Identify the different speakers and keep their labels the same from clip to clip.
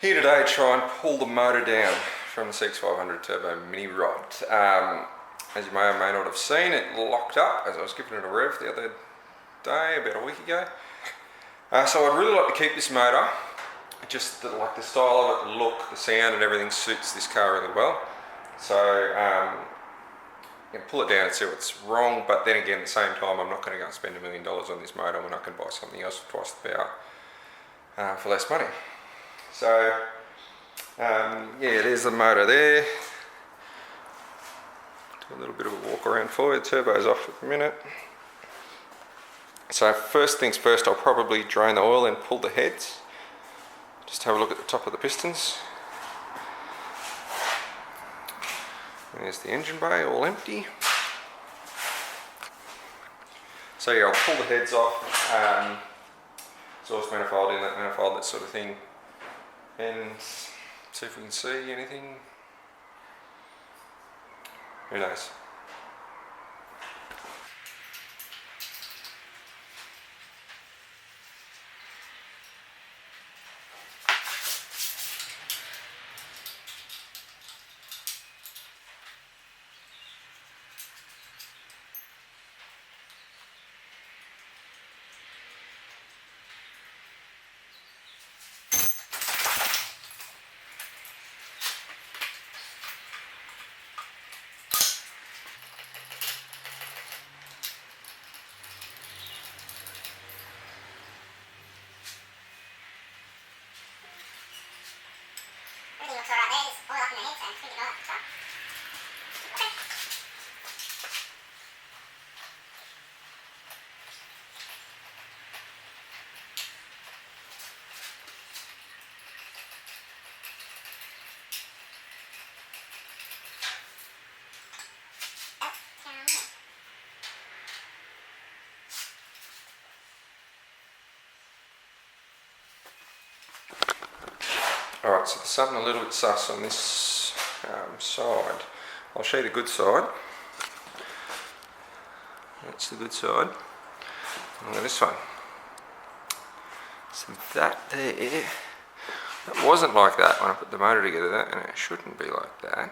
Speaker 1: Here today to try and pull the motor down from the CX500 turbo mini rod. As you may or may not have seen, it locked up as I was giving it a rev the other day, about a week ago. So I'd really like to keep this motor. Just like the style of it, the look, the sound and everything suits this car really well. So I'm going to pull it down and see what's wrong, but then again at the same time I'm not going to go and spend $1 million on this motor when I can buy something else for twice the power for less money. So yeah, there's the motor there. Do a little bit of a walk around for you. The turbo's off at the minute. So first things first, I'll probably drain the oil and pull the heads. Just have a look at the top of the pistons. There's the engine bay, all empty. So yeah, I'll pull the heads off. Exhaust manifold, inlet manifold, that sort of thing. And see if we can see anything. Who knows?
Speaker 2: Everything looks alright there, just oil up in the head, so I think it all up the top. Okay.
Speaker 1: Alright, so there's something a little bit sus on this side. I'll show you the good side. That's the good side. And this one. So that there, that wasn't like that when I put the motor together, and it shouldn't be like that.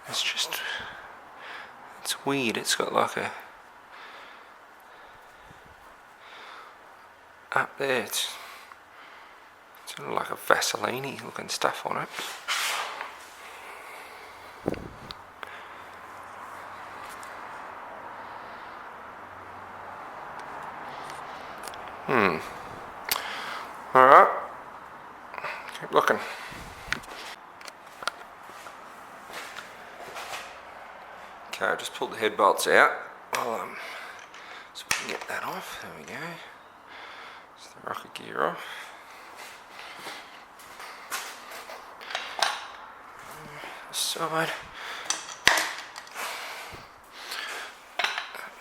Speaker 1: It's just, it's weird. It's got like a, up there, it's sort of like a Vaseline-y looking stuff on it. Alright, keep looking. Okay, I just pulled the head bolts out. So we can get that off. There we go. It's the rocker gear off. Side.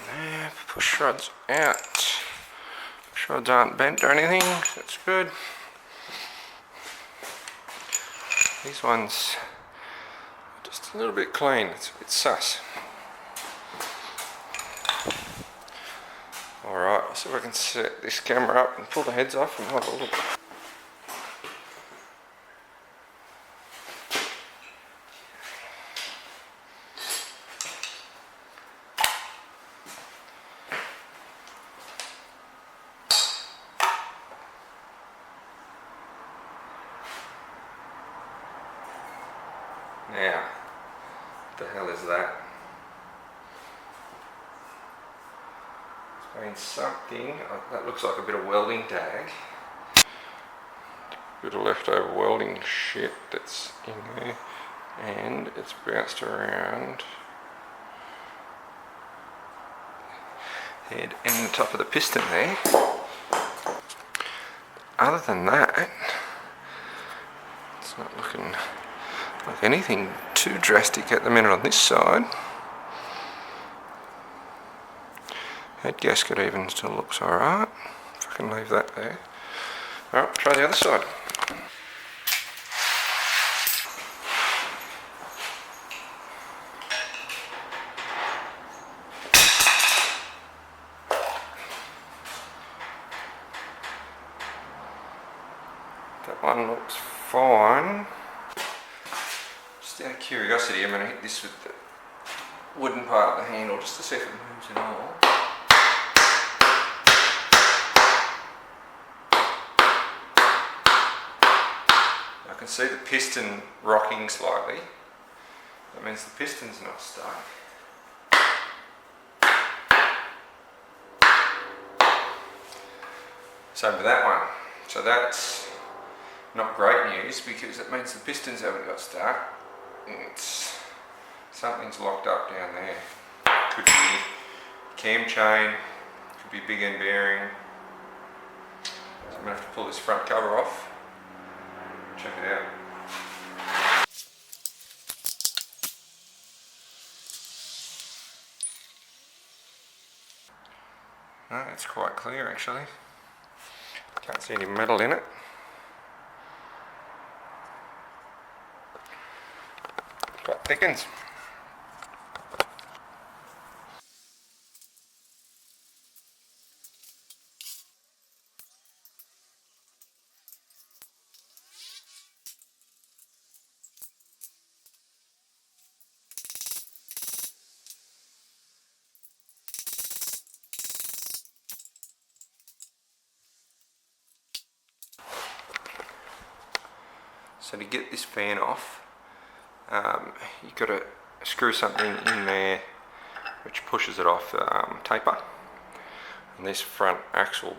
Speaker 1: There, push rods out. Push rods aren't bent or anything, so that's good. These ones are just a little bit clean, it's a bit sus. Alright, I'll see if I can set this camera up and pull the heads off and have a look. Now, what the hell is that? It's been something, that looks like a bit of welding tag. A bit of leftover welding shit that's in there, and it's bounced around head and the top of the piston there. Other than that, it's not looking like anything too drastic at the minute on this side. Head gasket even still looks alright, if I can leave that there. Alright, try the other side. That one looks fine. Just out of curiosity, I'm going to hit this with the wooden part of the handle just to see if it moves at all. I can see the piston rocking slightly. That means the piston's not stuck. Same with that one. So that's not great news because it means the pistons haven't got stuck. Something's locked up down there. Could be cam chain, could be big end bearing. So I'm going to have to pull this front cover off. Check it out. No, it's quite clear actually. Can't see any metal in it. Quite thickens. So to get this fan off, you've got to screw something in there which pushes it off the taper. And this front axle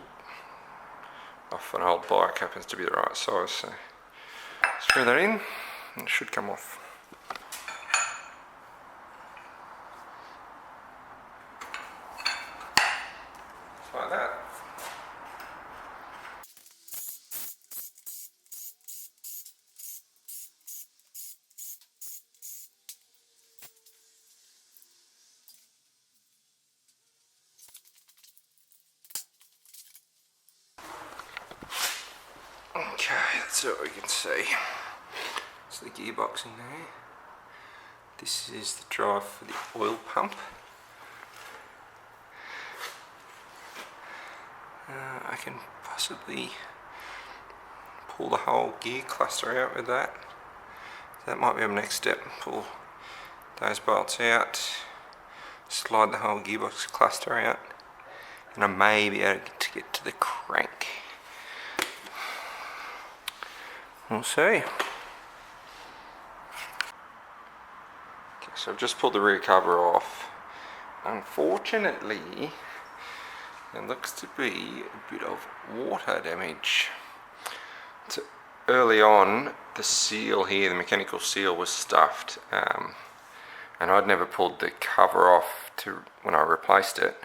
Speaker 1: off an old bike happens to be the right size, so screw that in and it should come off. Just like that. Okay, that's what we can see. It's the gearbox in there. This is the drive for the oil pump. I can possibly pull the whole gear cluster out with that. That might be our next step. Pull those bolts out, slide the whole gearbox cluster out, and I may be able to get to the crank. We'll see. Okay, so I've just pulled the rear cover off. Unfortunately, there looks to be a bit of water damage. So early on, the seal here, the mechanical seal, was stuffed, and I'd never pulled the cover off when I replaced it.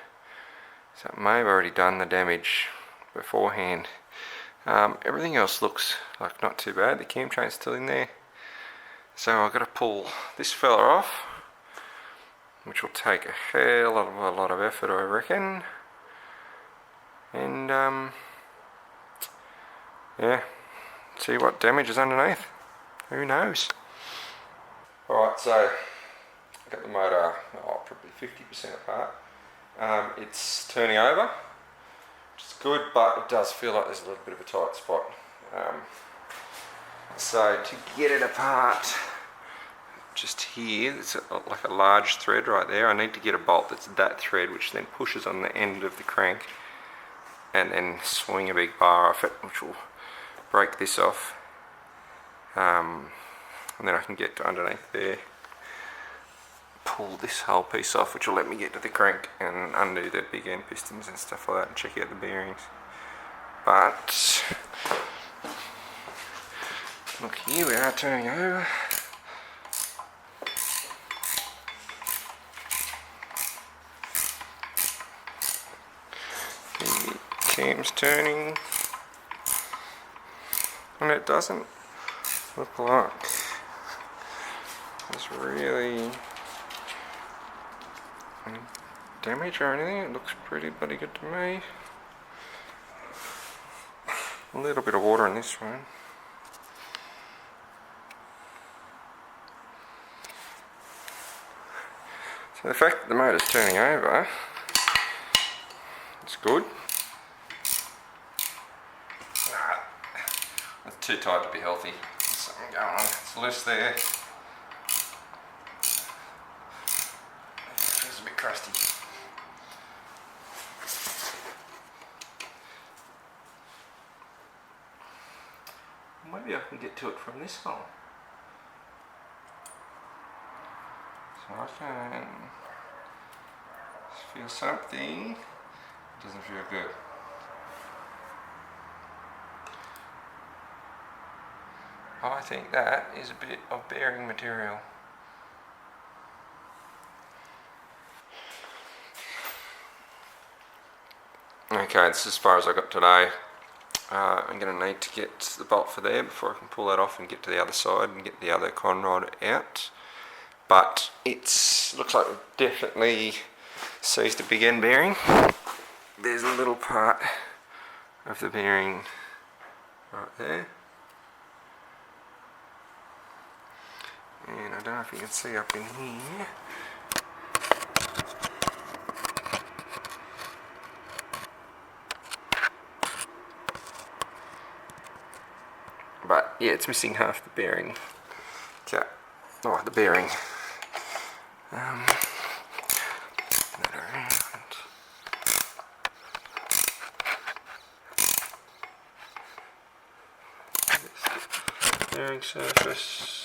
Speaker 1: So it may have already done the damage beforehand. Everything else looks like not too bad. The cam chain's still in there. So I've got to pull this fella off, which will take a hell of a lot of effort, I reckon. And yeah, see what damage is underneath. Who knows? Alright, so I've got the motor probably 50% apart. It's turning over, which is good, but it does feel like there's a little bit of a tight spot. So to get it apart, just here, it's like a large thread right there. I need to get a bolt that's that thread, which then pushes on the end of the crank, and then swing a big bar off it, which will break this off. And then I can get to underneath there, pull this whole piece off, which will let me get to the crank and undo the big end pistons and stuff like that, and check out the bearings. But look here, we are turning over. The cam's turning, and it doesn't look like there's really any damage or anything. It looks pretty bloody good to me. A little bit of water in this one. So the fact that the motor's turning over, it's good. Let's too tight to be healthy. There's something going on. It's loose there. It feels a bit crusty. Maybe I can get to it from this hole. So I can feel something. It doesn't feel good. I think that is a bit of bearing material. Okay, this is as far as I got today. I'm going to need to get the bolt for there before I can pull that off and get to the other side and get the other con rod out. But it looks like we've definitely seized a big end bearing. There's a little part of the bearing right there. And I don't know if you can see up in here. But yeah, it's missing half the bearing. Okay. Oh, the bearing. That around. Bearing surface.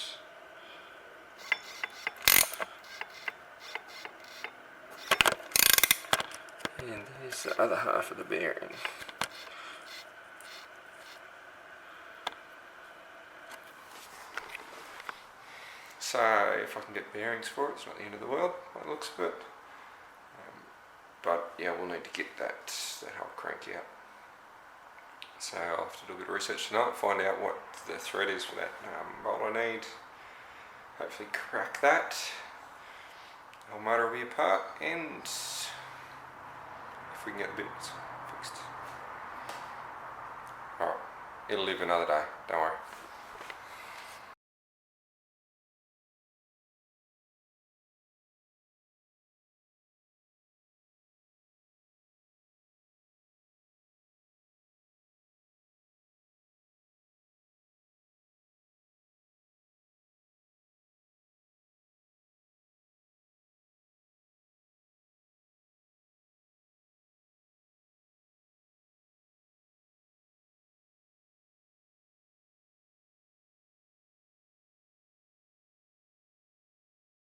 Speaker 1: And there's the other half of the bearing. So if I can get bearings for it, it's not the end of the world by the looks of it. But yeah, we'll need to get that whole crank out. So I'll have to do a bit of research tonight, find out what the thread is for that bolt I need. Hopefully crack that. The whole motor will be apart, and if we can get the bits fixed. Alright, it'll live another day, don't worry.